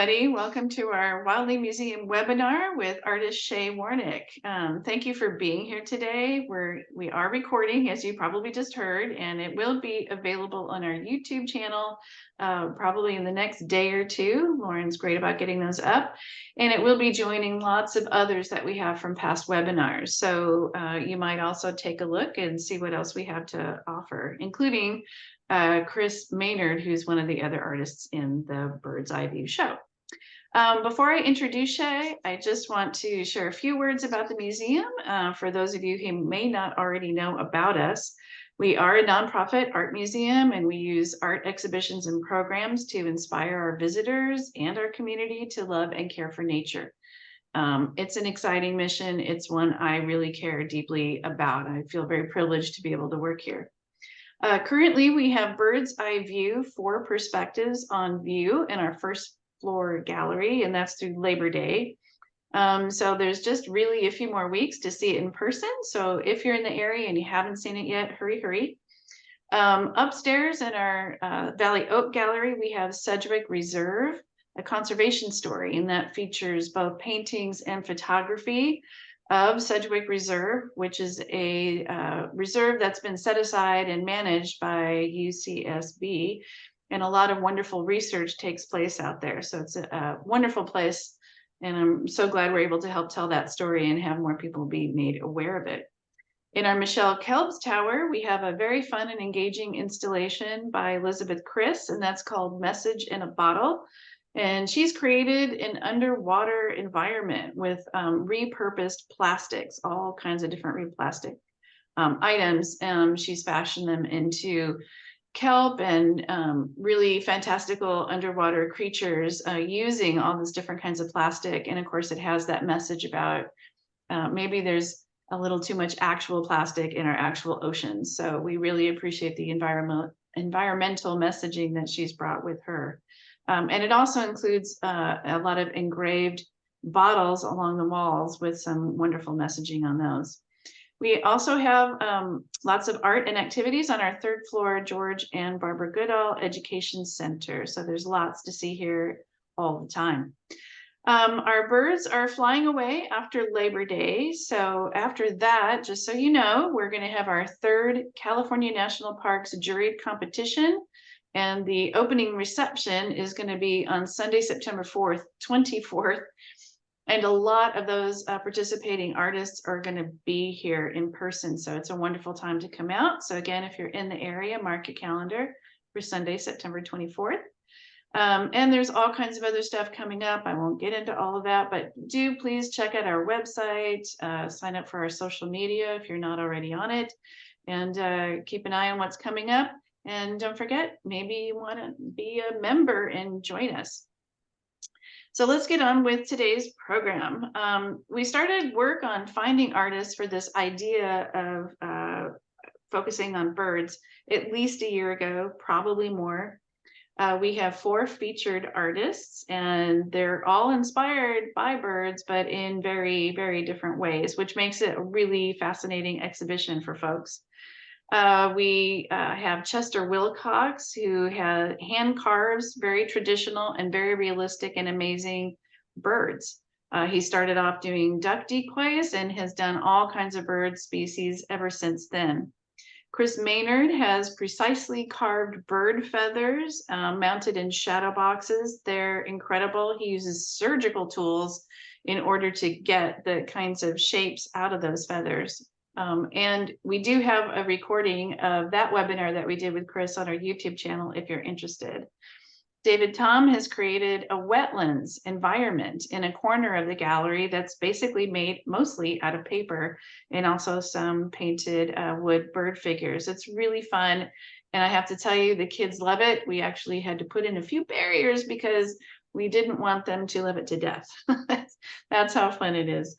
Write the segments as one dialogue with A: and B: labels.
A: Welcome to our Wildling Museum webinar with artist Shae Warnick. Thank you for being here today. We are recording, as you probably just heard, and it will be available on our YouTube channel probably in the next day or two. Lauren's great about getting those up, and it will be joining lots of others that we have from past webinars. So you might also take a look and see what else we have to offer, including Chris Maynard, who's one of the other artists in the Bird's Eye View show. Before I introduce Shae, I just want to share a few words about the museum. For those of you who may not already know about us, we are a nonprofit art museum, and we use art exhibitions and programs to inspire our visitors and our community to love and care for nature. It's an exciting mission. It's one I really care deeply about. I feel very privileged to be able to work here. Currently, we have Bird's Eye View, 4 perspectives on view in our first floor gallery, and that's through Labor Day. So there's just really a few more weeks to see it in person. So if you're in the area and you haven't seen it yet, hurry. Upstairs in our Valley Oak Gallery, we have Sedgwick Reserve, a conservation story, and that features both paintings and photography of Sedgwick Reserve, which is a reserve that's been set aside and managed by UCSB. And a lot of wonderful research takes place out there. So it's a wonderful place. And I'm so glad we're able to help tell that story and have more people be made aware of it. In our Michelle Kelb's Tower, we have a very fun and engaging installation by Elizabeth Chris, and that's called Message in a Bottle. And she's created an underwater environment with repurposed plastics, all kinds of different plastic items. She's fashioned them into kelp and really fantastical underwater creatures using all these different kinds of plastic. And of course, it has that message about maybe there's a little too much actual plastic in our actual oceans. So we really appreciate the environmental messaging that she's brought with her. And it also includes a lot of engraved bottles along the walls with some wonderful messaging on those. We also have lots of art and activities on our 3rd floor George and Barbara Goodall Education Center. So there's lots to see here all the time. Our birds are flying away after Labor Day. So after that, just so you know, we're going to have our 3rd California National Parks juried competition. And the opening reception is going to be on Sunday, September 24th. And a lot of those participating artists are going to be here in person. So it's a wonderful time to come out. So again, if you're in the area, mark your calendar for Sunday, September 24th. And there's all kinds of other stuff coming up. I won't get into all of that, but do please check out our website, sign up for our social media if you're not already on it, and keep an eye on what's coming up. And don't forget, maybe you want to be a member and join us. So let's get on with today's program. We started work on finding artists for this idea of focusing on birds at least a year ago, probably more. We have 4 featured artists, and they're all inspired by birds, but in very, very different ways, which makes it a really fascinating exhibition for folks. We have Chester Wilcox, who hand carves very traditional and very realistic and amazing birds. He started off doing duck decoys and has done all kinds of bird species ever since then. Chris Maynard has precisely carved bird feathers mounted in shadow boxes. They're incredible. He uses surgical tools in order to get the kinds of shapes out of those feathers. And we do have a recording of that webinar that we did with Chris on our YouTube channel if you're interested. David Tom has created a wetlands environment in a corner of the gallery that's basically made mostly out of paper, and also some painted wood bird figures. It's really fun, and I have to tell you, the kids love it. We actually had to put in a few barriers because we didn't want them to love it to death. That's how fun it is.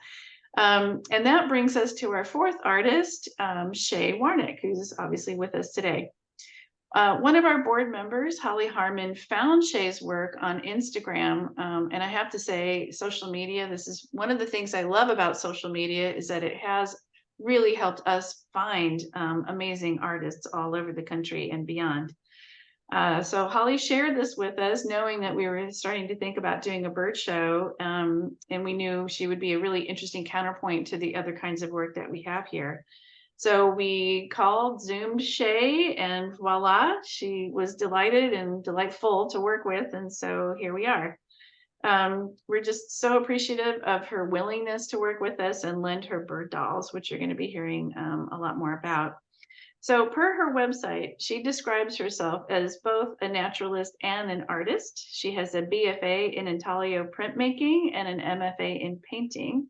A: And that brings us to our 4th artist, Shae Warnick, who's obviously with us today. One of our board members, Holly Harmon, found Shae's work on Instagram. And I have to say, social media, this is one of the things I love about social media, is that it has really helped us find amazing artists all over the country and beyond. So Holly shared this with us, knowing that we were starting to think about doing a bird show, and we knew she would be a really interesting counterpoint to the other kinds of work that we have here. So we called, Zoomed Shae, and voila, she was delighted and delightful to work with, and so here we are. We're just so appreciative of her willingness to work with us and lend her bird dolls, which you're going to be hearing a lot more about. So per her website, she describes herself as both a naturalist and an artist. She has a BFA in intaglio printmaking and an MFA in painting.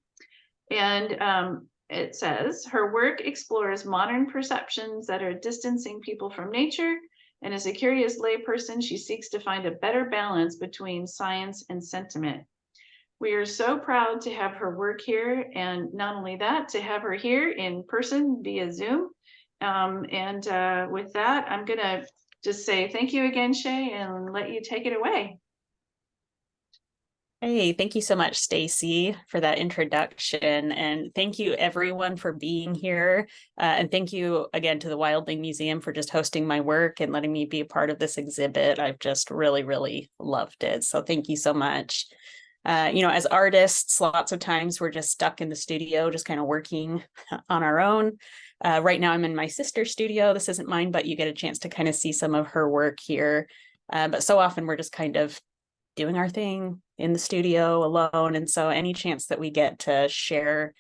A: And it says her work explores modern perceptions that are distancing people from nature. And as a curious layperson, she seeks to find a better balance between science and sentiment. We are so proud to have her work here, and not only that, to have her here in person via Zoom. With that, I'm gonna just say thank you again, Shae, and let you take it away.
B: Hey, thank you so much, Stacy, for that introduction. And thank you everyone for being here. And thank you again to the Wildling Museum for just hosting my work and letting me be a part of this exhibit. I've just really, really loved it. So thank you so much. As artists, lots of times we're just stuck in the studio, just kind of working on our own. Right now I'm in my sister's studio. This isn't mine, but you get a chance to kind of see some of her work here. But so often we're just kind of doing our thing in the studio alone. And so any chance that we get to share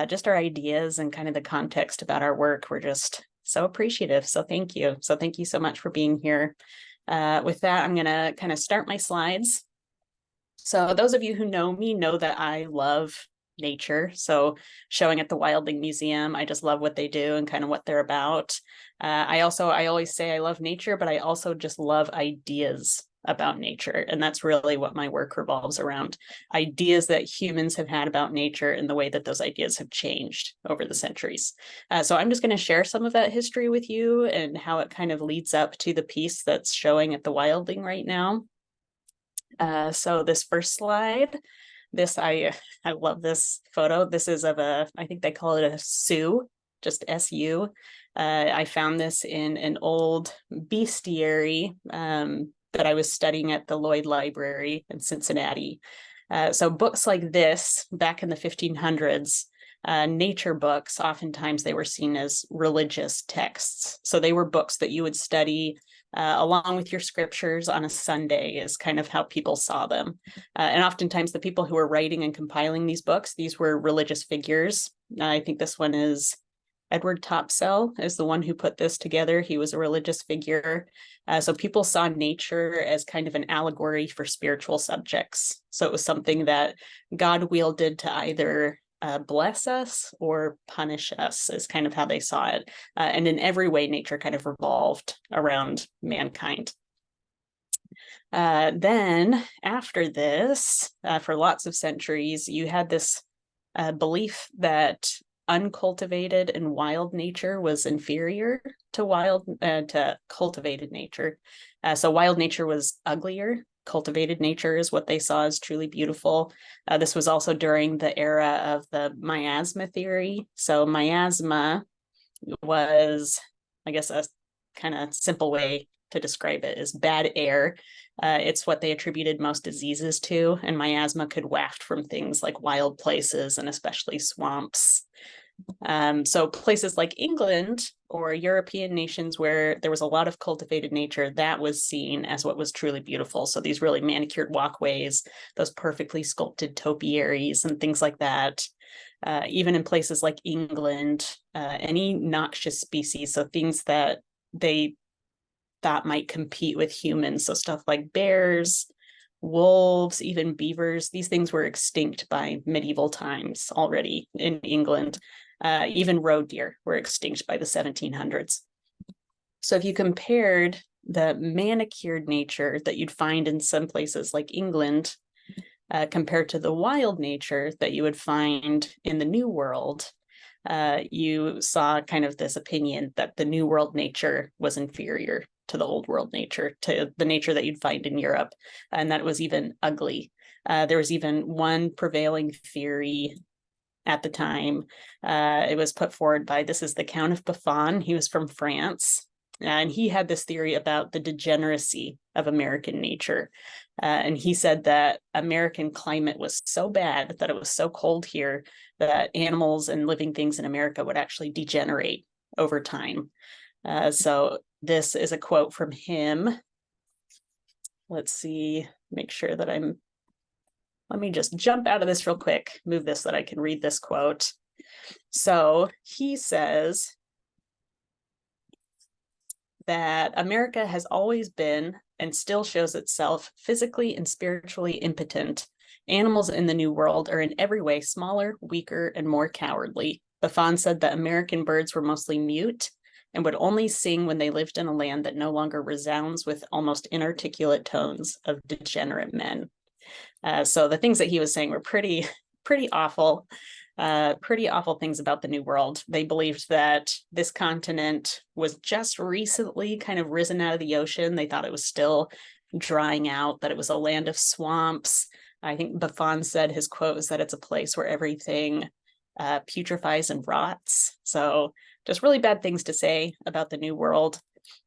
B: just our ideas and kind of the context about our work, we're just so appreciative. So thank you. So thank you so much for being here. With that, I'm going to kind of start my slides. So those of you who know me know that I love nature. So showing at the Wildling Museum, I just love what they do and kind of what they're about. I always say I love nature, but I also just love ideas about nature. And that's really what my work revolves around. Ideas that humans have had about nature and the way that those ideas have changed over the centuries. So I'm just going to share some of that history with you and how it kind of leads up to the piece that's showing at the Wildling right now. So this first slide, I love this photo. This is of I think they call it a Sioux, just S-U. I found this in an old bestiary that I was studying at the Lloyd Library in Cincinnati. So books like this, back in the 1500s, nature books, oftentimes they were seen as religious texts. So they were books that you would study along with your scriptures on a Sunday is kind of how people saw them. And oftentimes the people who were writing and compiling these books, these were religious figures. I think this one is Edward Topsell is the one who put this together. He was a religious figure. So people saw nature as kind of an allegory for spiritual subjects. So it was something that God wielded to either bless us or punish us is kind of how they saw it. And in every way, nature kind of revolved around mankind. Then after this, for lots of centuries, you had this belief that uncultivated and wild nature was inferior to cultivated nature. So wild nature was uglier. Cultivated nature is what they saw as truly beautiful. This was also during the era of the miasma theory. So miasma was, I guess, a kind of simple way to describe it is bad air. It's what they attributed most diseases to, and miasma could waft from things like wild places and especially swamps. So places like England or European nations where there was a lot of cultivated nature, that was seen as what was truly beautiful. So these really manicured walkways, those perfectly sculpted topiaries and things like that. Even in places like England, any noxious species, so things that they thought might compete with humans, so stuff like bears, wolves, even beavers, these things were extinct by medieval times already in England. Even roe deer were extinct by the 1700s. So if you compared the manicured nature that you'd find in some places like England compared to the wild nature that you would find in the New World, you saw kind of this opinion that the New World nature was inferior to the Old World nature, to the nature that you'd find in Europe, and that it was even ugly. There was even one prevailing theory at the time. It was put forward by, this is the Count of Buffon. He was from France. And he had this theory about the degeneracy of American nature. And he said that American climate was so bad, that it was so cold here, that animals and living things in America would actually degenerate over time. So this is a quote from him. Let's see, make sure that let me just jump out of this real quick, move this so that I can read this quote. So he says that America has always been and still shows itself physically and spiritually impotent. Animals in the New World are in every way smaller, weaker, and more cowardly. Buffon said that American birds were mostly mute and would only sing when they lived in a land that no longer resounds with almost inarticulate tones of degenerate men. So the things that he was saying were pretty awful. Pretty awful things about the New World. They believed that this continent was just recently kind of risen out of the ocean. They thought it was still drying out, that it was a land of swamps. I think Buffon said, his quote was that it's a place where everything putrefies and rots. So just really bad things to say about the New World.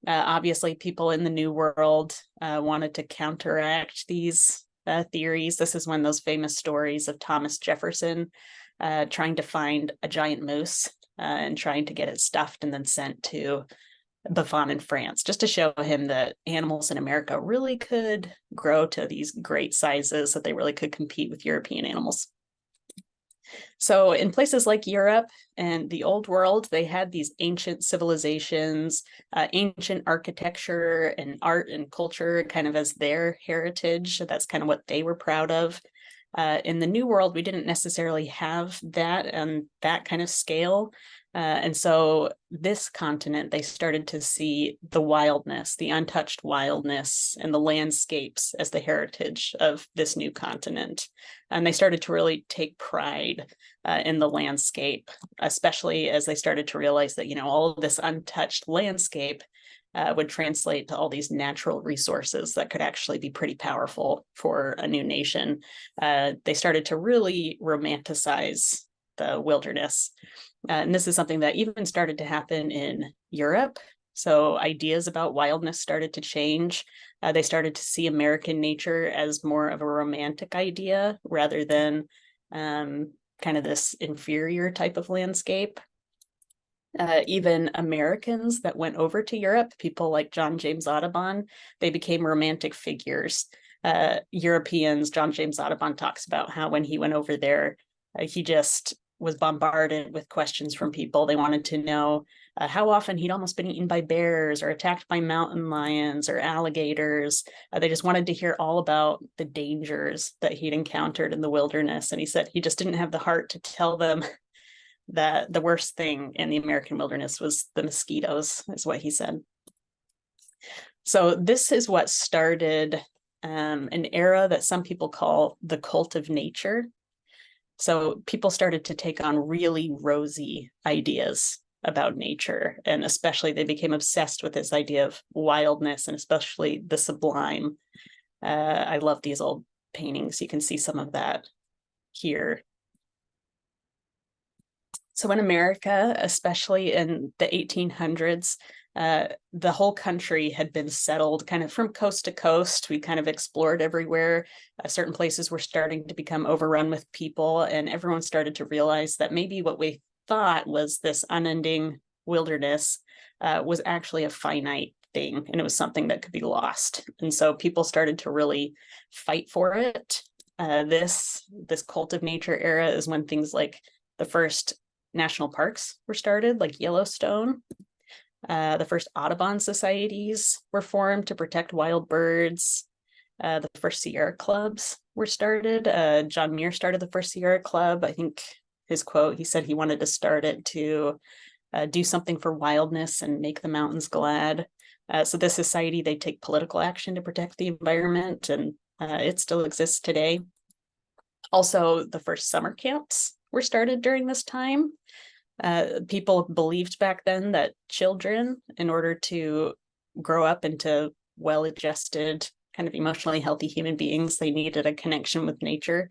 B: Obviously, people in the New World wanted to counteract these theories. This is when those famous stories of Thomas Jefferson trying to find a giant moose and trying to get it stuffed and then sent to Buffon in France, just to show him that animals in America really could grow to these great sizes, that they really could compete with European animals. So in places like Europe and the Old World, they had these ancient civilizations, ancient architecture and art and culture kind of as their heritage. So that's kind of what they were proud of. In the New World, we didn't necessarily have that and that kind of scale. And so this continent, they started to see the wildness, the untouched wildness and the landscapes as the heritage of this new continent. And they started to really take pride in the landscape, especially as they started to realize that, all of this untouched landscape would translate to all these natural resources that could actually be pretty powerful for a new nation. They started to really romanticize the wilderness. And this is something that even started to happen in Europe. So ideas about wildness started to change. They started to see American nature as more of a romantic idea rather than kind of this inferior type of landscape. Even Americans that went over to Europe, people like John James Audubon, they became romantic figures. Europeans, John James Audubon talks about how when he went over there, he just was bombarded with questions from people. They wanted to know how often he'd almost been eaten by bears or attacked by mountain lions or alligators. They just wanted to hear all about the dangers that he'd encountered in the wilderness. And he said he just didn't have the heart to tell them that the worst thing in the American wilderness was the mosquitoes, is what he said. So this is what started an era that some people call the cult of nature. So people started to take on really rosy ideas about nature, and especially they became obsessed with this idea of wildness and especially the sublime. I love these old paintings. You can see some of that here. So in America, especially in the 1800s, the whole country had been settled kind of from coast to coast. We kind of explored everywhere. Certain places were starting to become overrun with people, and everyone started to realize that maybe what we thought was this unending wilderness was actually a finite thing, and it was something that could be lost. And so people started to really fight for it. This cult of nature era is when things like the first national parks were started, like Yellowstone. The first Audubon societies were formed to protect wild birds. The first Sierra clubs were started. John Muir started the first Sierra Club. I think his quote, he said he wanted to start it to do something for wildness and make the mountains glad. So this society, they take political action to protect the environment, and it still exists today. Also, the first summer camps were started during this time. People believed back then that children, in order to grow up into well-adjusted, kind of emotionally healthy human beings. They needed a connection with nature.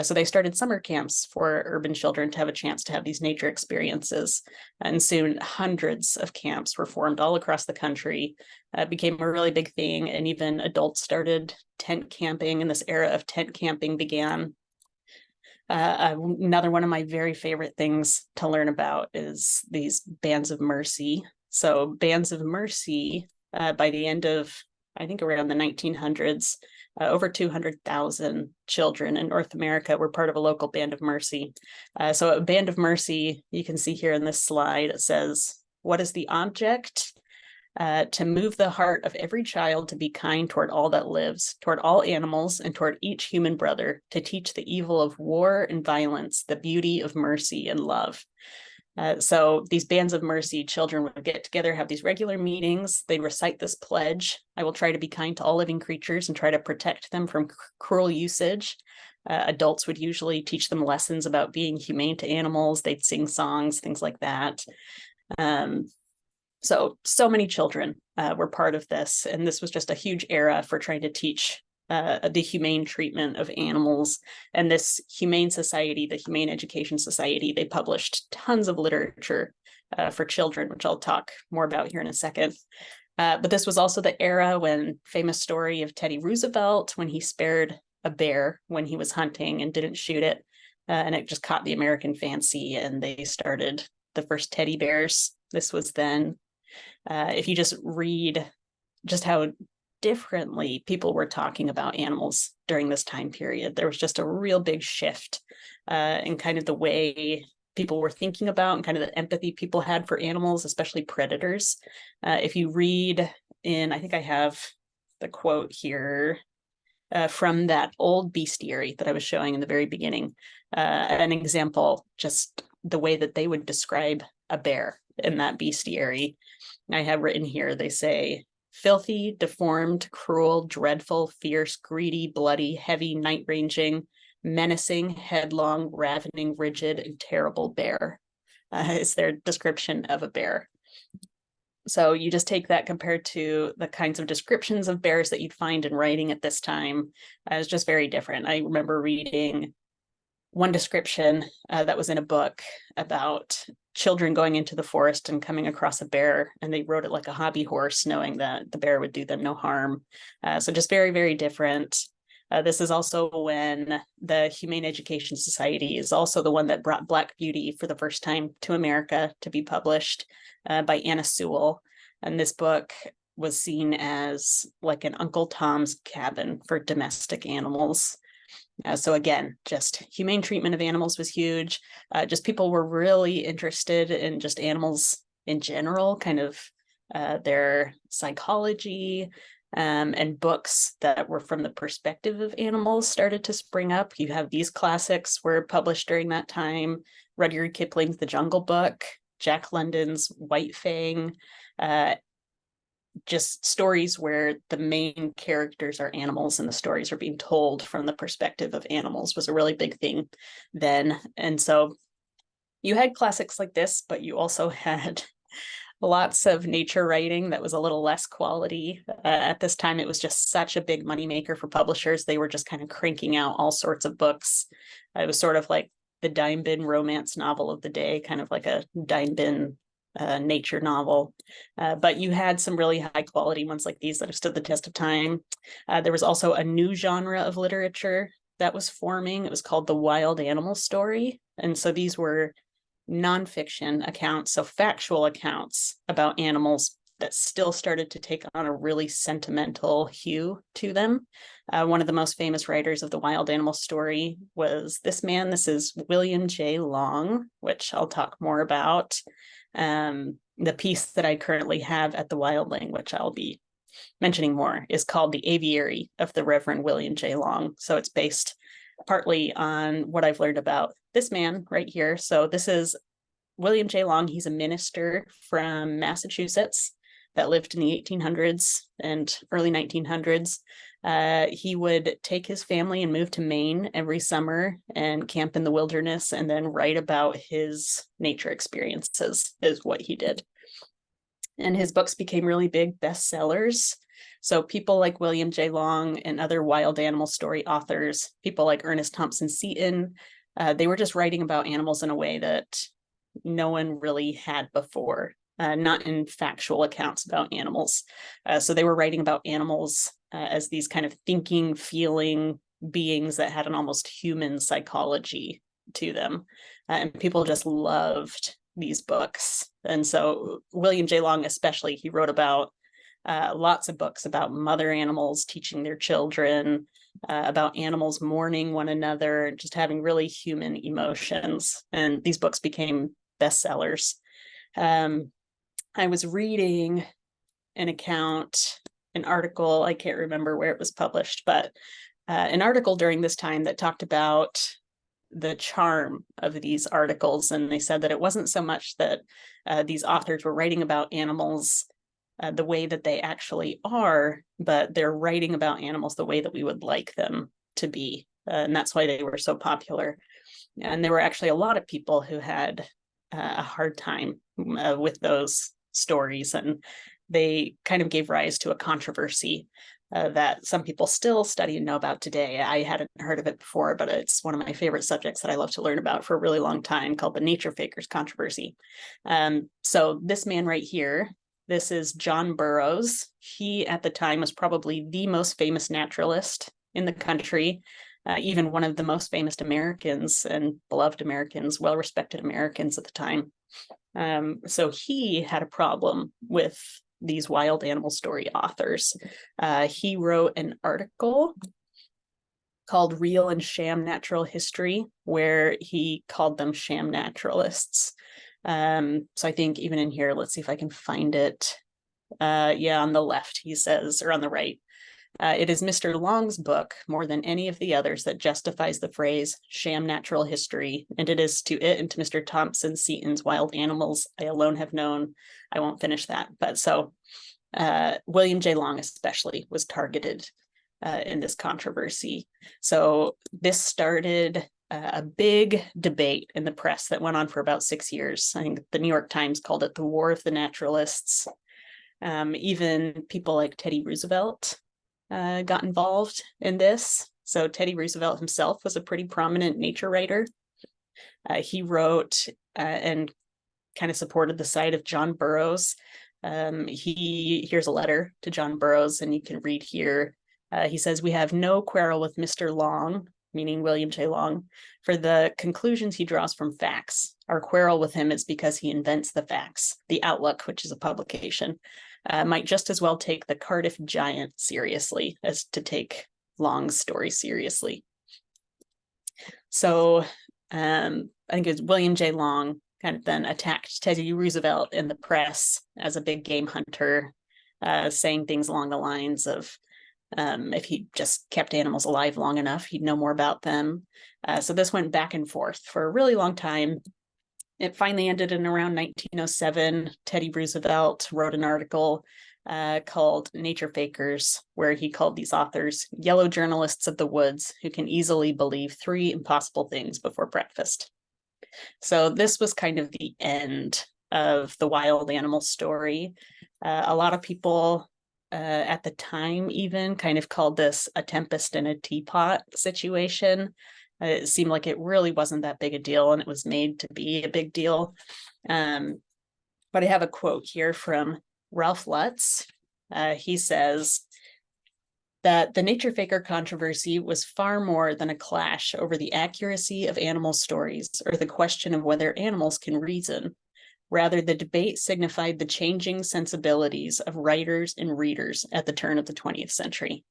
B: So they started summer camps for urban children to have a chance to have these nature experiences. And soon hundreds of camps were formed all across the country. Became a really big thing. And even adults started tent camping, and this era of tent camping began. Another one of my very favorite things to learn about is these bands of mercy. So bands of mercy, by the end of, I think around the 1900s, over 200,000 children in North America were part of a local band of mercy. So a band of mercy, you can see here in this slide, it says, what is the object? To move the heart of every child to be kind toward all that lives, toward all animals, and toward each human brother, to teach the evil of war and violence, the beauty of mercy and love. So these bands of mercy, children would get together, have these regular meetings. They recite this pledge: I will try to be kind to all living creatures and try to protect them from cruel usage. Adults would usually teach them lessons about being humane to animals. They'd sing songs, things like that. So many children were part of this, and this was just a huge era for trying to teach the humane treatment of animals. And this Humane Society, the Humane Education Society, they published tons of literature for children, which I'll talk more about here in a second. But this was also the era when famous story of Teddy Roosevelt, when he spared a bear when he was hunting and didn't shoot it. And it just caught the American fancy, and they started the first teddy bears. This was then. If you just read just how differently people were talking about animals during this time period, there was just a real big shift in kind of the way people were thinking about and kind of the empathy people had for animals, especially predators. If you read in, I think I have the quote here from that old bestiary that I was showing in the very beginning, an example, just the way that they would describe a bear in that bestiary. I have written here, they say, filthy, deformed, cruel, dreadful, fierce, greedy, bloody, heavy, night-ranging, menacing, headlong, ravening, rigid, and terrible bear is their description of a bear. So you just take that compared to the kinds of descriptions of bears that you'd find in writing at this time. It's just very different. I remember reading one description that was in a book about children going into the forest and coming across a bear, and they rode it like a hobby horse, knowing that the bear would do them no harm. So just very, very different. This is also when the Humane Education Society is also the one that brought Black Beauty for the first time to America to be published by Anna Sewell. And this book was seen as like an Uncle Tom's Cabin for domestic animals. So again, just humane treatment of animals was huge. Just people were really interested in just animals in general, kind of their psychology, and books that were from the perspective of animals started to spring up. You have these classics were published during that time: Rudyard Kipling's The Jungle Book, Jack London's White Fang, just stories where the main characters are animals and the stories are being told from the perspective of animals was a really big thing then. And so you had classics like this, but you also had lots of nature writing that was a little less quality. At this time, it was just such a big moneymaker for publishers. They were just kind of cranking out all sorts of books. It was sort of like the dime bin romance novel of the day, kind of like a dime bin nature novel. But you had some really high quality ones like these that have stood the test of time. There was also a new genre of literature that was forming. It was called the wild animal story. And so these were nonfiction accounts, so factual accounts about animals that still started to take on a really sentimental hue to them. One of the most famous writers of the wild animal story was this man. This is William J. Long, which I'll talk more about. The piece that I currently have at the Wildling, which I'll be mentioning more, is called The Aviary of the Reverend William J. Long. So it's based partly on what I've learned about this man right here. So this is William J. Long. He's a minister from Massachusetts that lived in the 1800s and early 1900s. He would take his family and move to Maine every summer and camp in the wilderness and then write about his nature experiences is what he did. And his books became really big bestsellers. So people like William J. Long and other wild animal story authors, people like Ernest Thompson Seton, they were just writing about animals in a way that no one really had before, not in factual accounts about animals. So they were writing about animals as these kind of thinking, feeling beings that had an almost human psychology to them. And people just loved these books. And so William J. Long, especially, he wrote about lots of books about mother animals teaching their children, about animals mourning one another, just having really human emotions. And these books became bestsellers. I was reading an article, I can't remember where it was published, but an article during this time that talked about the charm of these articles. And they said that it wasn't so much that these authors were writing about animals the way that they actually are, but they're writing about animals the way that we would like them to be. And that's why they were so popular. And there were actually a lot of people who had a hard time with those stories, and they kind of gave rise to a controversy that some people still study and know about today. I hadn't heard of it before, but it's one of my favorite subjects that I love to learn about for a really long time, called the nature fakers controversy. So this man right here, this is John Burroughs. He at the time was probably the most famous naturalist in the country, even one of the most famous Americans and beloved Americans, well-respected Americans at the time. So he had a problem with these wild animal story authors. He wrote an article called Real and Sham Natural History, where he called them sham naturalists. So I think even in here, let's see if I can find it. Yeah, on the left, he says, or on the right, it is Mr. Long's book, more than any of the others, that justifies the phrase sham natural history, and it is to it and to Mr. Thompson Seton's Wild Animals I alone have known. I won't finish that, but so William J. Long especially was targeted in this controversy. So this started a big debate in the press that went on for about 6 years. I think the New York Times called it the War of the Naturalists. Even people like Teddy Roosevelt got involved in this. So Teddy Roosevelt himself was a pretty prominent nature writer. He wrote and kind of supported the side of John Burroughs. Here's a letter to John Burroughs, and you can read here. He says, "We have no quarrel with Mr. Long," meaning William J. Long, "for the conclusions he draws from facts. Our quarrel with him is because he invents the facts. The Outlook," which is a publication, might just as well take the Cardiff Giant seriously as to take Long's story seriously. So I think it was William J. Long kind of then attacked Teddy Roosevelt in the press as a big game hunter, saying things along the lines of if he just kept animals alive long enough, he'd know more about them. So this went back and forth for a really long time. It finally ended in around 1907. Teddy Roosevelt wrote an article called Nature Fakers, where he called these authors yellow journalists of the woods who can easily believe 3 impossible things before breakfast. So this was kind of the end of the wild animal story. A lot of people at the time even kind of called this a tempest in a teapot situation. It seemed like it really wasn't that big a deal, and it was made to be a big deal. But I have a quote here from Ralph Lutz. He says that the nature faker controversy was far more than a clash over the accuracy of animal stories or the question of whether animals can reason. Rather, the debate signified the changing sensibilities of writers and readers at the turn of the 20th century.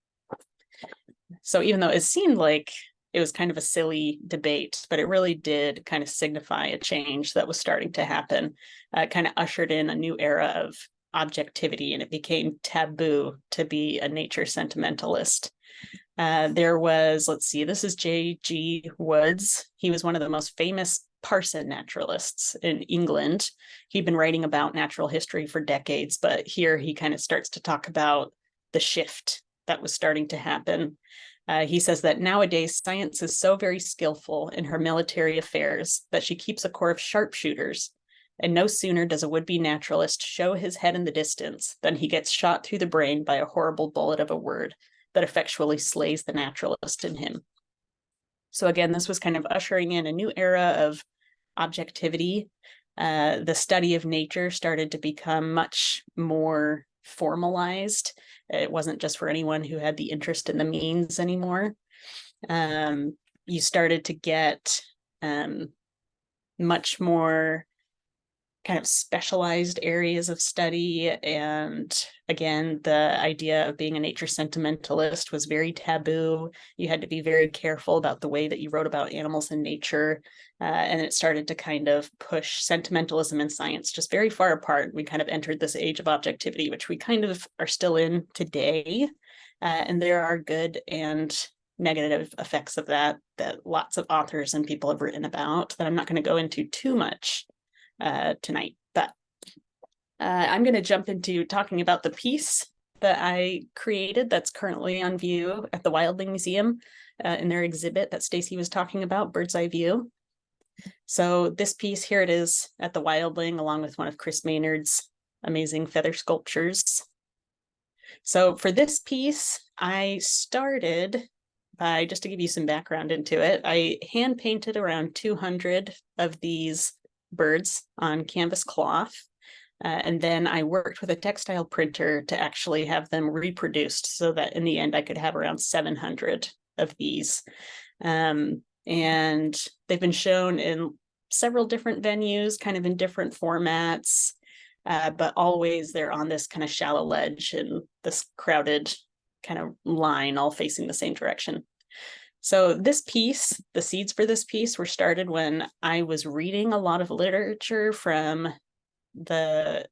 B: So even though it seemed like it was kind of a silly debate, but it really did kind of signify a change that was starting to happen. Kind of ushered in a new era of objectivity, and it became taboo to be a nature sentimentalist. There was, let's see, this is J.G. Woods. He was one of the most famous parson naturalists in England. He'd been writing about natural history for decades, but here he kind of starts to talk about the shift that was starting to happen. He says that nowadays science is so very skillful in her military affairs that she keeps a corps of sharpshooters And no sooner does a would-be naturalist show his head in the distance than he gets shot through the brain by a horrible bullet of a word that effectually slays the naturalist in him. So again, this was kind of ushering in a new era of objectivity. The study of nature started to become much more formalized. It wasn't just for anyone who had the interest in the means anymore. You started to get much more kind of specialized areas of study. And again, the idea of being a nature sentimentalist was very taboo. You had to be very careful about the way that you wrote about animals and nature. And it started to kind of push sentimentalism and science just very far apart. We kind of entered this age of objectivity, which we kind of are still in today. And there are good and negative effects of that lots of authors and people have written about that I'm not going to go into too much tonight, but I'm going to jump into talking about the piece that I created that's currently on view at the Wildling Museum in their exhibit that Stacy was talking about, Bird's Eye View. So this piece, here it is at the Wildling, along with one of Chris Maynard's amazing feather sculptures. So for this piece, I started by, just to give you some background into it, I hand painted around 200 of these birds on canvas cloth. And then I worked with a textile printer to actually have them reproduced so that in the end I could have around 700 of these. And they've been shown in several different venues, kind of in different formats, but always they're on this kind of shallow ledge in this crowded kind of line, all facing the same direction. So this piece, the seeds for this piece were started when I was reading a lot of literature from the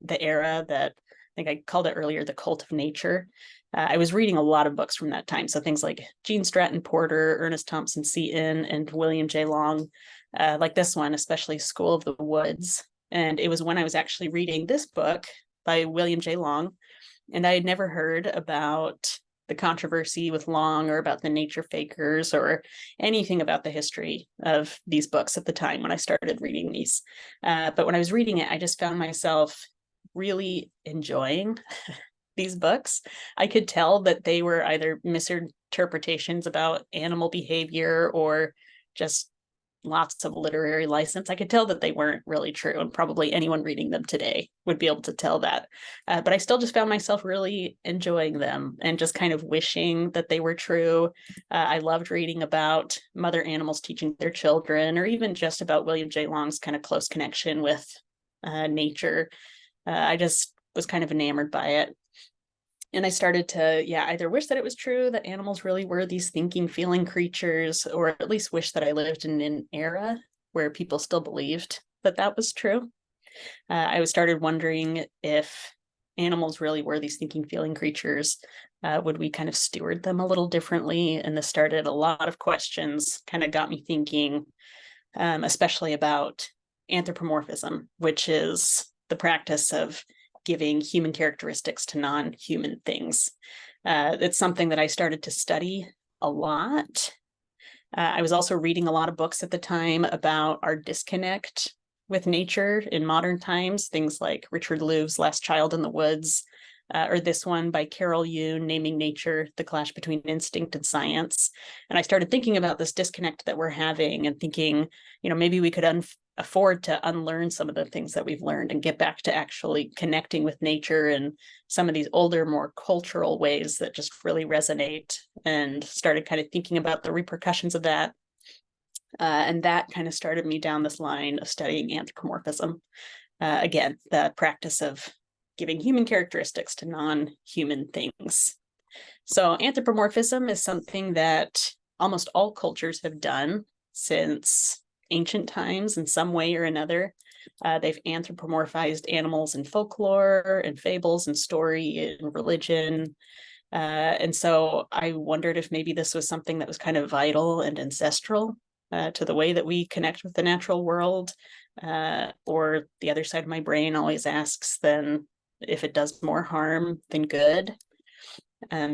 B: era that I think I called it earlier, the cult of nature. I was reading a lot of books from that time. So things like Gene Stratton Porter, Ernest Thompson Seton, and William J. Long, like this one, especially School of the Woods. And it was when I was actually reading this book by William J. Long, and I had never heard about the controversy with Long or about the nature fakers or anything about the history of these books at the time when I started reading these. But when I was reading it, I just found myself really enjoying these books. I could tell that they were either misinterpretations about animal behavior or just lots of literary license. I could tell that they weren't really true, and probably anyone reading them today would be able to tell that. But I still just found myself really enjoying them and just kind of wishing that they were true. I loved reading about mother animals teaching their children, or even just about William J. Long's kind of close connection with nature. I just was kind of enamored by it. And I started to, either wish that it was true that animals really were these thinking, feeling creatures, or at least wish that I lived in an era where people still believed that that was true. I started wondering if animals really were these thinking, feeling creatures. Would we kind of steward them a little differently? And this started a lot of questions, kind of got me thinking, especially about anthropomorphism, which is the practice of giving human characteristics to non-human things. It's something that I started to study a lot. I was also reading a lot of books at the time about our disconnect with nature in modern times, things like Richard Louve's Last Child in the Woods, or this one by Carol Yoon, Naming Nature, The Clash Between Instinct and Science. And I started thinking about this disconnect that we're having and thinking, maybe we could afford to unlearn some of the things that we've learned and get back to actually connecting with nature and some of these older, more cultural ways that just really resonate, and started kind of thinking about the repercussions of that. And that kind of started me down this line of studying anthropomorphism. Again, the practice of giving human characteristics to non-human things. So anthropomorphism is something that almost all cultures have done since ancient times in some way or another. They've anthropomorphized animals in folklore and fables and story and religion. And so I wondered if maybe this was something that was kind of vital and ancestral to the way that we connect with the natural world. Or the other side of my brain always asks then if it does more harm than good.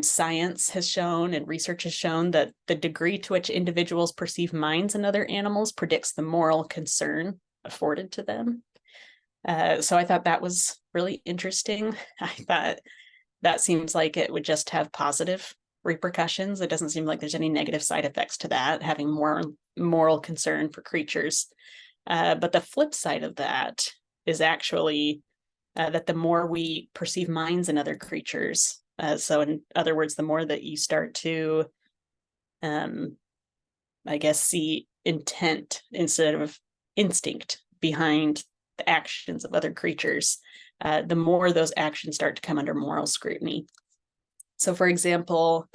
B: Science has shown and research has shown that the degree to which individuals perceive minds in other animals predicts the moral concern afforded to them. So I thought that was really interesting. I thought that seems like it would just have positive repercussions. It doesn't seem like there's any negative side effects to that, having more moral concern for creatures. But the flip side of that is actually that the more we perceive minds in other creatures, so in other words, the more that you start to, I guess, see intent instead of instinct behind the actions of other creatures, the more those actions start to come under moral scrutiny. So, for example,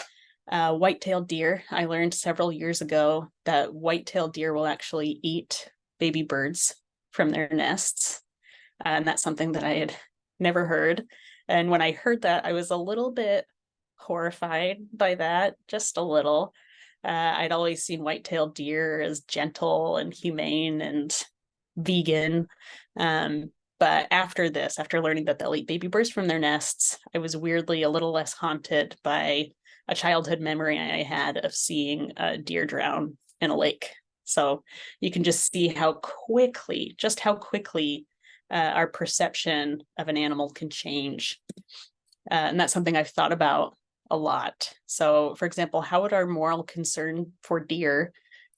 B: white-tailed deer, I learned several years ago that white-tailed deer will actually eat baby birds from their nests. And that's something that I had never heard. And when I heard that, I was a little bit horrified by that, just a little. I'd always seen white-tailed deer as gentle and humane and vegan. But after this, after learning that they'll eat baby birds from their nests, I was weirdly a little less haunted by a childhood memory I had of seeing a deer drown in a lake. So you can just see how quickly, our perception of an animal can change. And that's something I've thought about a lot. So, for example, how would our moral concern for deer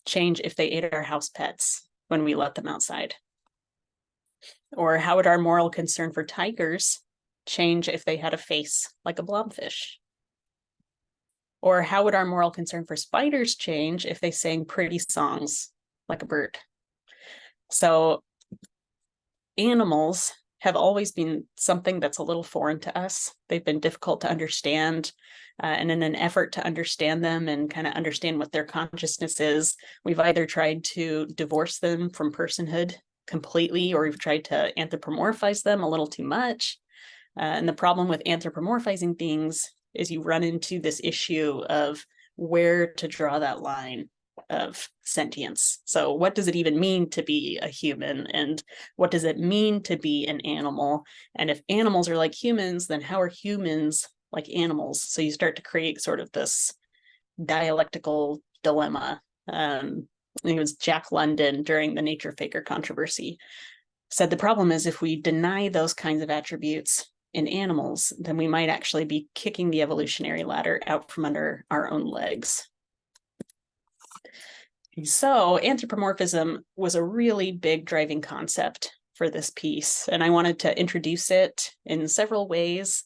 B: change if they ate our house pets when we let them outside? Or how would our moral concern for tigers change if they had a face like a blobfish? Or how would our moral concern for spiders change if they sang pretty songs like a bird? So animals have always been something that's a little foreign to us. They've been difficult to understand. And in an effort to understand them and kind of understand what their consciousness is, we've either tried to divorce them from personhood completely, or we've tried to anthropomorphize them a little too much. And the problem with anthropomorphizing things is you run into this issue of where to draw that line of sentience. So what does it even mean to be a human? And what does it mean to be an animal? And if animals are like humans, then how are humans like animals? So you start to create sort of this dialectical dilemma. I think it was Jack London during the nature faker controversy said the problem is if we deny those kinds of attributes in animals, then we might actually be kicking the evolutionary ladder out from under our own legs. So anthropomorphism was a really big driving concept for this piece, and I wanted to introduce it in several ways.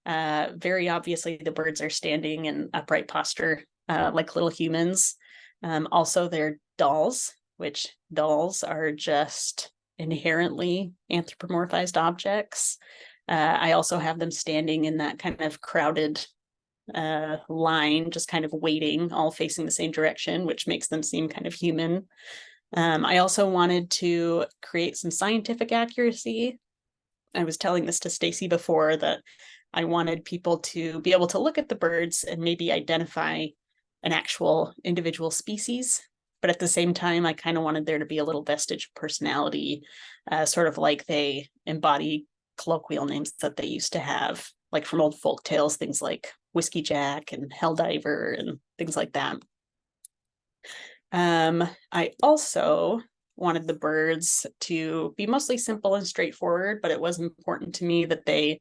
B: Very obviously, the birds are standing in upright posture like little humans. Also, they're dolls, which dolls are just inherently anthropomorphized objects. I also have them standing in that kind of crowded line, just kind of waiting, all facing the same direction, which makes them seem kind of human. I also wanted to create some scientific accuracy. I was telling this to Stacy before that I wanted people to be able to look at the birds and maybe identify an actual individual species. But at the same time, I kind of wanted there to be a little vestige of personality, sort of like they embody colloquial names that they used to have, like from old folk tales, things like Whiskey Jack and Helldiver and things like that. I also wanted the birds to be mostly simple and straightforward, but it was important to me that they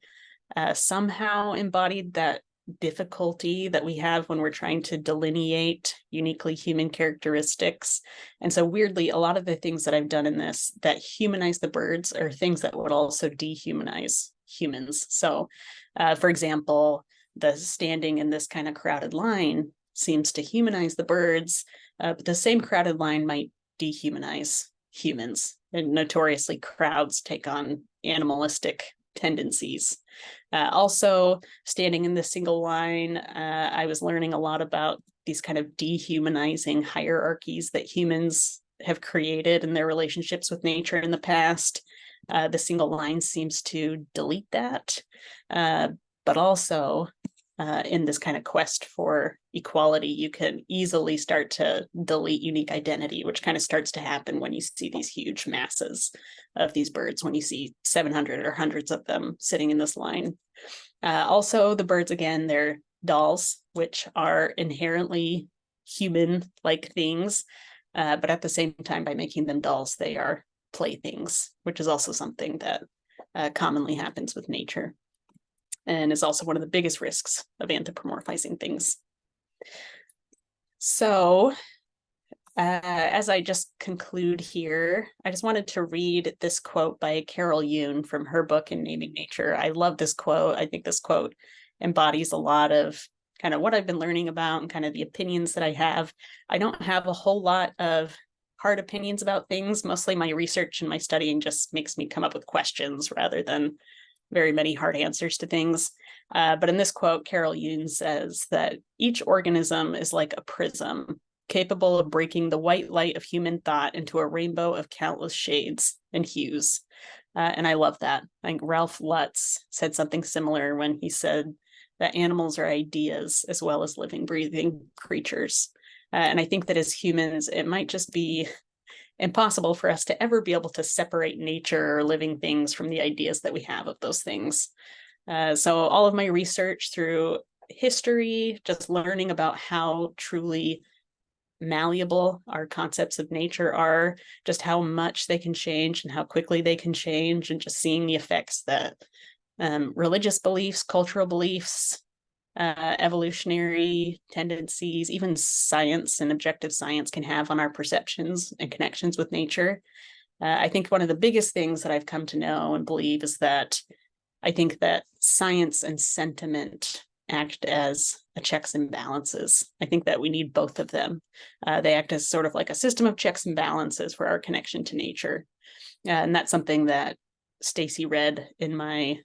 B: somehow embodied that difficulty that we have when we're trying to delineate uniquely human characteristics. And so weirdly, a lot of the things that I've done in this that humanize the birds are things that would also dehumanize humans. So for example, the standing in this kind of crowded line seems to humanize the birds, but the same crowded line might dehumanize humans. And notoriously, crowds take on animalistic tendencies. Also, standing in this single line, I was learning a lot about these kind of dehumanizing hierarchies that humans have created in their relationships with nature in the past. The single line seems to delete that, but also in this kind of quest for equality, you can easily start to delete unique identity, which kind of starts to happen when you see these huge masses of these birds, when you see 700 or hundreds of them sitting in this line. Also, the birds, again, they're dolls, which are inherently human-like things, but at the same time, by making them dolls, they are playthings, which is also something that commonly happens with nature and is also one of the biggest risks of anthropomorphizing things. So as I just conclude here, I just wanted to read this quote by Carol Yoon from her book In Naming Nature. I love this quote. I think this quote embodies a lot of kind of what I've been learning about and kind of the opinions that I have. I don't have a whole lot of hard opinions about things. Mostly my research and my studying just makes me come up with questions rather than very many hard answers to things. But in this quote, Carol Yoon says that each organism is like a prism, capable of breaking the white light of human thought into a rainbow of countless shades and hues. And I love that. I think Ralph Lutz said something similar when he said that animals are ideas as well as living, breathing creatures. And I think that as humans, it might just be impossible for us to ever be able to separate nature or living things from the ideas that we have of those things. So all of my research through history, just learning about how truly malleable our concepts of nature are, just how much they can change and how quickly they can change, and just seeing the effects that religious beliefs, cultural beliefs, evolutionary tendencies, even science and objective science can have on our perceptions and connections with nature. I think one of the biggest things that I've come to know and believe is that I think that science and sentiment act as a checks and balances. I think that we need both of them. They act as sort of like a system of checks and balances for our connection to nature. And that's something that Stacy read in my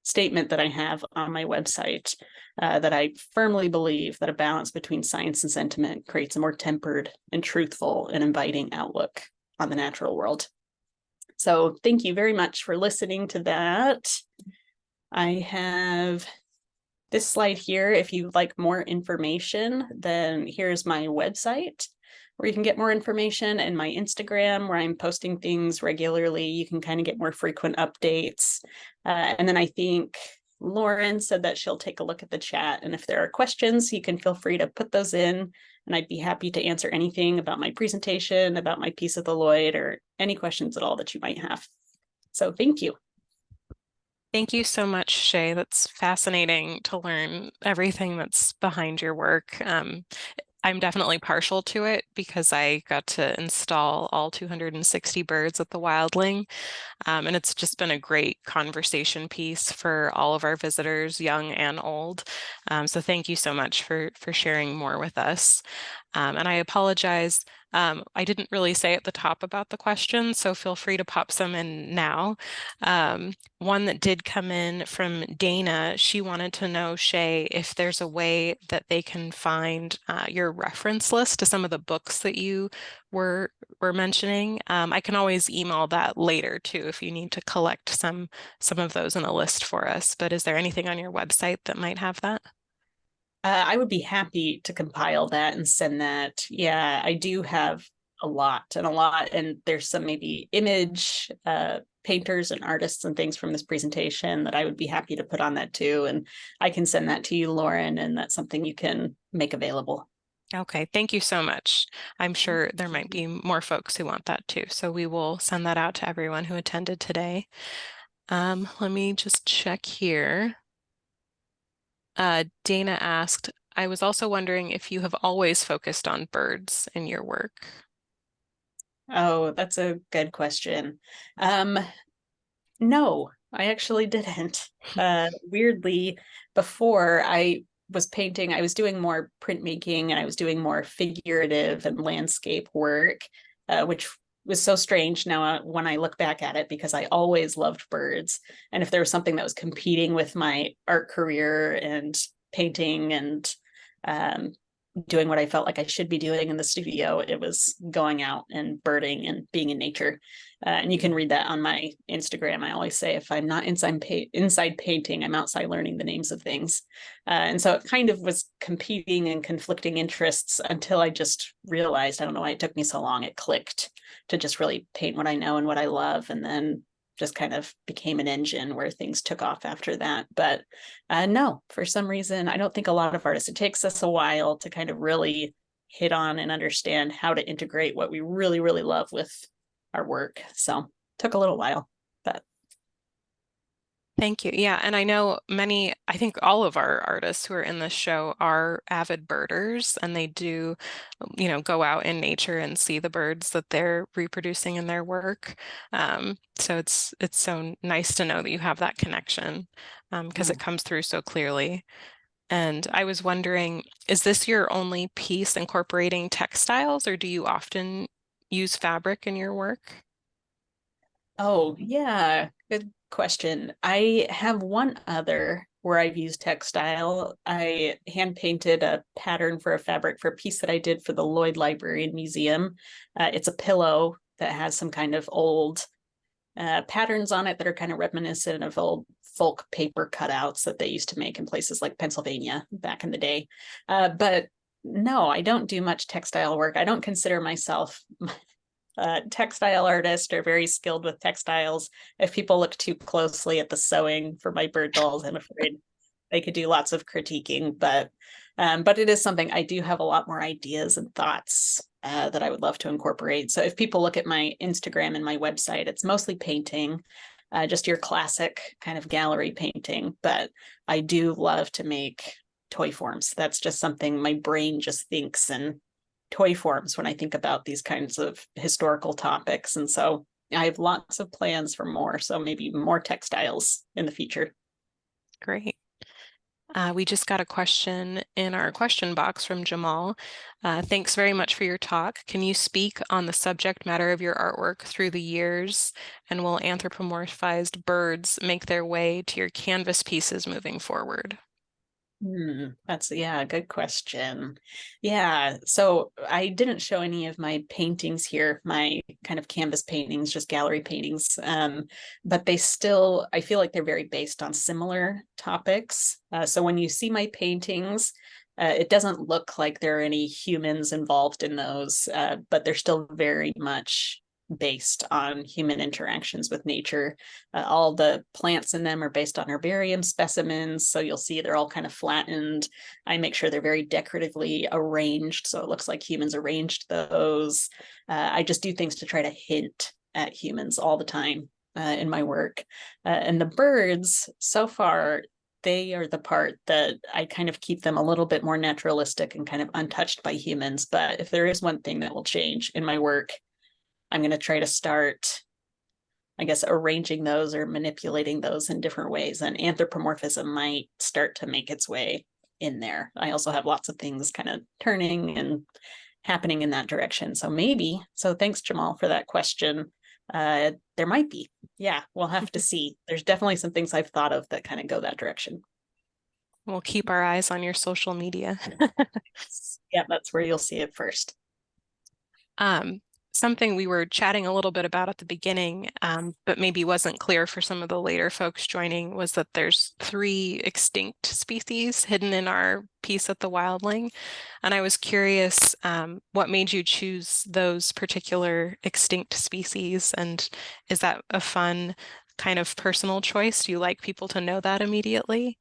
B: statement that I have on my website, that I firmly believe that a balance between science and sentiment creates a more tempered and truthful and inviting outlook on the natural world. So thank you very much for listening to that. I have this slide here. If you'd like more information, then here's my website where you can get more information, and my Instagram where I'm posting things regularly. You can kind of get more frequent updates. And then I think Lauren said that she'll take a look at the chat, and if there are questions, you can feel free to put those in, and I'd be happy to answer anything about my presentation, about my piece of the Lloyd, or any questions at all that you might have. So thank you.
C: Thank you so much, Shae. That's fascinating to learn everything that's behind your work. I'm definitely partial to it because I got to install all 260 birds at the Wildling. And it's just been a great conversation piece for all of our visitors, young and old. So thank you so much for sharing more with us. And I apologize. I didn't really say at the top about the questions, so feel free to pop some in now. One that did come in from Dana, she wanted to know, Shae, if there's a way that they can find your reference list to some of the books that you were mentioning. I can always email that later too if you need to collect some of those in a list for us. But is there anything on your website that might have that?
B: I would be happy to compile that and send that. Yeah, I do have a lot, and there's some maybe image painters and artists and things from this presentation that I would be happy to put on that too. And I can send that to you, Lauren, and that's something you can make available.
C: Okay, thank you so much. I'm sure there might be more folks who want that too. So we will send that out to everyone who attended today. Let me just check here. Dana asked, I was also wondering if you have always focused on birds in your work.
B: Oh, that's a good question. No, I actually didn't. Weirdly, before I was painting, I was doing more printmaking and I was doing more figurative and landscape work, which was so strange now when I look back at it, because I always loved birds. And if there was something that was competing with my art career and painting and doing what I felt like I should be doing in the studio, it was going out and birding and being in nature. And you can read that on my Instagram. I always say if I'm not inside painting, I'm outside learning the names of things. And so it kind of was competing and conflicting interests until I just realized, I don't know why it took me so long, it clicked to just really paint what I know and what I love. And then just kind of became an engine where things took off after that. But no, for some reason, I don't think a lot of artists, it takes us a while to kind of really hit on and understand how to integrate what we really, really love with our work. So took a little while, but.
C: Thank you. Yeah, and I know I think all of our artists who are in this show are avid birders, and they do, go out in nature and see the birds that they're reproducing in their work. So it's so nice to know that you have that connection, because it comes through so clearly. And I was wondering, is this your only piece incorporating textiles, or do you often use fabric in your work?
B: Oh, yeah, good question. I have one other where I've used textile. I hand painted a pattern for a fabric for a piece that I did for the Lloyd Library and Museum. It's a pillow that has some kind of old patterns on it that are kind of reminiscent of old folk paper cutouts that they used to make in places like Pennsylvania back in the day. But no, I don't do much textile work. I don't consider myself textile artist or very skilled with textiles. If people look too closely at the sewing for my bird dolls, I'm afraid they could do lots of critiquing, but it is something I do have a lot more ideas and thoughts that I would love to incorporate. So if people look at my Instagram and my website, it's mostly painting, just your classic kind of gallery painting, but I do love to make toy forms. That's just something my brain just thinks in toy forms when I think about these kinds of historical topics. And so I have lots of plans for more, so maybe more textiles in the future.
C: Great. We just got a question in our question box from Jamal. Thanks very much for your talk. Can you speak on the subject matter of your artwork through the years, and will anthropomorphized birds make their way to your canvas pieces moving forward?
B: That's a good question. Yeah, so I didn't show any of my paintings here, my kind of canvas paintings, just gallery paintings. But I feel like they're very based on similar topics. So when you see my paintings, it doesn't look like there are any humans involved in those, but they're still very much based on human interactions with nature. All the plants in them are based on herbarium specimens, so you'll see they're all kind of flattened. I make sure they're very decoratively arranged, so it looks like humans arranged those. I just do things to try to hint at humans all the time in my work. And the birds, so far, they are the part that I kind of keep them a little bit more naturalistic and kind of untouched by humans. But if there is one thing that will change in my work, I'm going to try to start, I guess, arranging those or manipulating those in different ways. And anthropomorphism might start to make its way in there. I also have lots of things kind of turning and happening in that direction. So maybe, so thanks, Jamal, for that question. There might be. Yeah, we'll have to see. There's definitely some things I've thought of that kind of go that direction.
C: We'll keep our eyes on your social media.
B: Yeah, that's where you'll see it first.
C: Something we were chatting a little bit about at the beginning, but maybe wasn't clear for some of the later folks joining, was that there's 3 extinct species hidden in our piece at the Wildling. And I was curious, what made you choose those particular extinct species? And is that a fun kind of personal choice? Do you like people to know that immediately?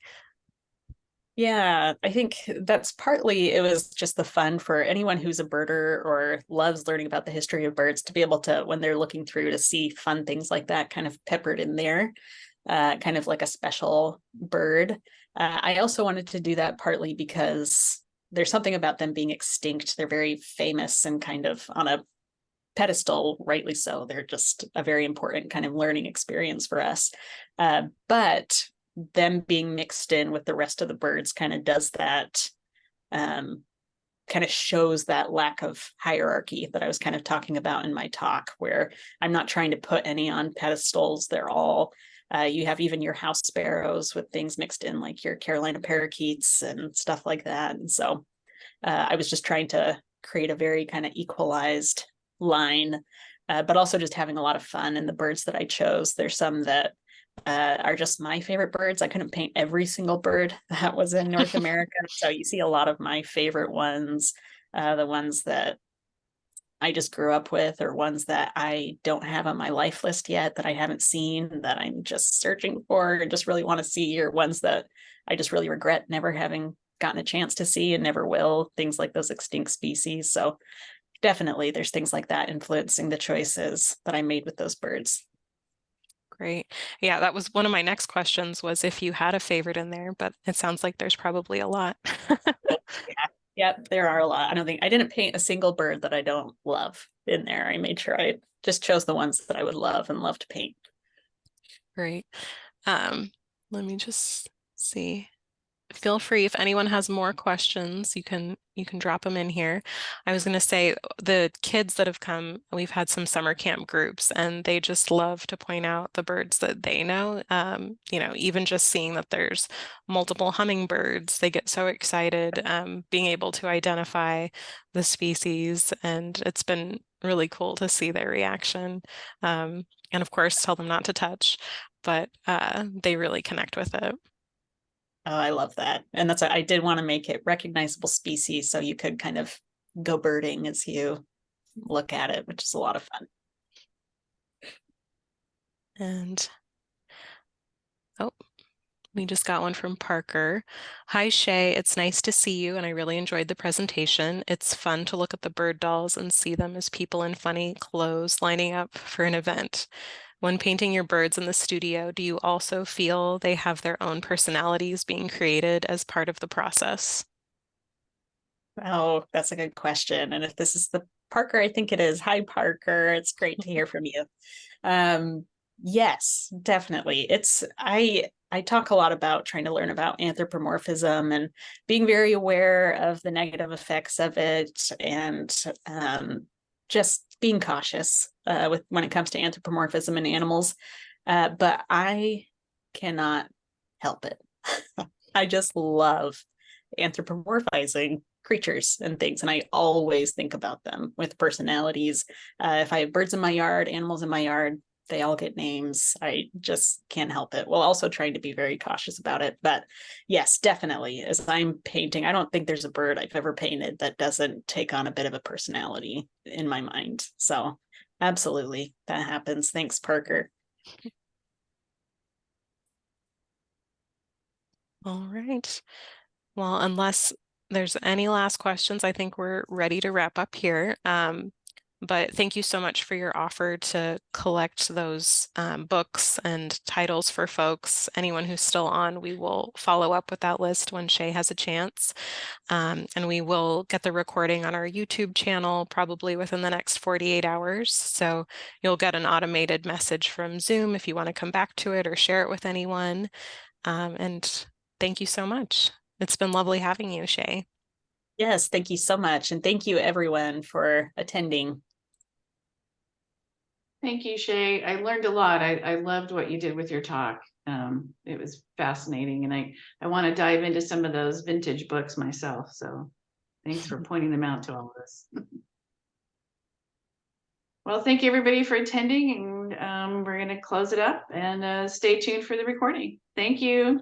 B: Yeah, I think that's partly it was just the fun for anyone who's a birder or loves learning about the history of birds to be able to, when they're looking through, to see fun things like that kind of peppered in there, kind of like a special bird. I also wanted to do that partly because there's something about them being extinct. They're very famous and kind of on a pedestal, rightly so. They're just a very important kind of learning experience for us. But them being mixed in with the rest of the birds kind of does that, kind of shows that lack of hierarchy that I was kind of talking about in my talk, where I'm not trying to put any on pedestals. They're all, you have even your house sparrows with things mixed in, like your Carolina parakeets and stuff like that. And so I was just trying to create a very kind of equalized line, but also just having a lot of fun. And the birds that I chose, there's some that are just my favorite birds. I couldn't paint every single bird that was in North America. So you see a lot of my favorite ones, the ones that I just grew up with, or ones that I don't have on my life list yet that I haven't seen, that I'm just searching for and just really want to see, or ones that I just really regret never having gotten a chance to see and never will, things like those extinct species. So definitely there's things like that influencing the choices that I made with those birds.
C: Great. Yeah, that was one of my next questions was if you had a favorite in there, but it sounds like there's probably a lot.
B: Yeah. Yep, there are a lot. I didn't paint a single bird that I don't love in there. I made sure I just chose the ones that I would love and love to paint.
C: Great. Let me just see. Feel free if anyone has more questions, you can drop them in here. I was going to say the kids that have come, we've had some summer camp groups and they just love to point out the birds that they know. You know, even just seeing that there's multiple hummingbirds, they get so excited being able to identify the species, and it's been really cool to see their reaction. And of course, tell them not to touch, but they really connect with it.
B: Oh, I love that. And I did want to make it recognizable species so you could kind of go birding as you look at it, which is a lot of fun.
C: And oh, we just got one from Parker. Hi, Shae. It's nice to see you, and I really enjoyed the presentation. It's fun to look at the bird dolls and see them as people in funny clothes lining up for an event. When painting your birds in the studio, do you also feel they have their own personalities being created as part of the process?
B: Oh, that's a good question. And if this is the Parker, I think it is. Hi, Parker. It's great to hear from you. Yes, definitely. I talk a lot about trying to learn about anthropomorphism and being very aware of the negative effects of it, and just being cautious with when it comes to anthropomorphism in animals. But I cannot help it. I just love anthropomorphizing creatures and things, and I always think about them with personalities. If I have birds in my yard, animals in my yard, they all get names. I just can't help it, while also trying to be very cautious about it. But yes, definitely, as I'm painting, I don't think there's a bird I've ever painted that doesn't take on a bit of a personality in my mind. So absolutely, that happens. Thanks, Parker.
C: All right. Well, unless there's any last questions, I think we're ready to wrap up here. But thank you so much for your offer to collect those books and titles for folks. Anyone who's still on, we will follow up with that list when Shae has a chance. And we will get the recording on our YouTube channel probably within the next 48 hours. So you'll get an automated message from Zoom if you want to come back to it or share it with anyone. And thank you so much. It's been lovely having you, Shae.
B: Yes, thank you so much. And thank you everyone for attending.
A: Thank you, Shae. I learned a lot. I loved what you did with your talk. It was fascinating, and I want to dive into some of those vintage books myself. So thanks for pointing them out to all of us. Well, thank you everybody for attending, and we're going to close it up, and stay tuned for the recording. Thank you.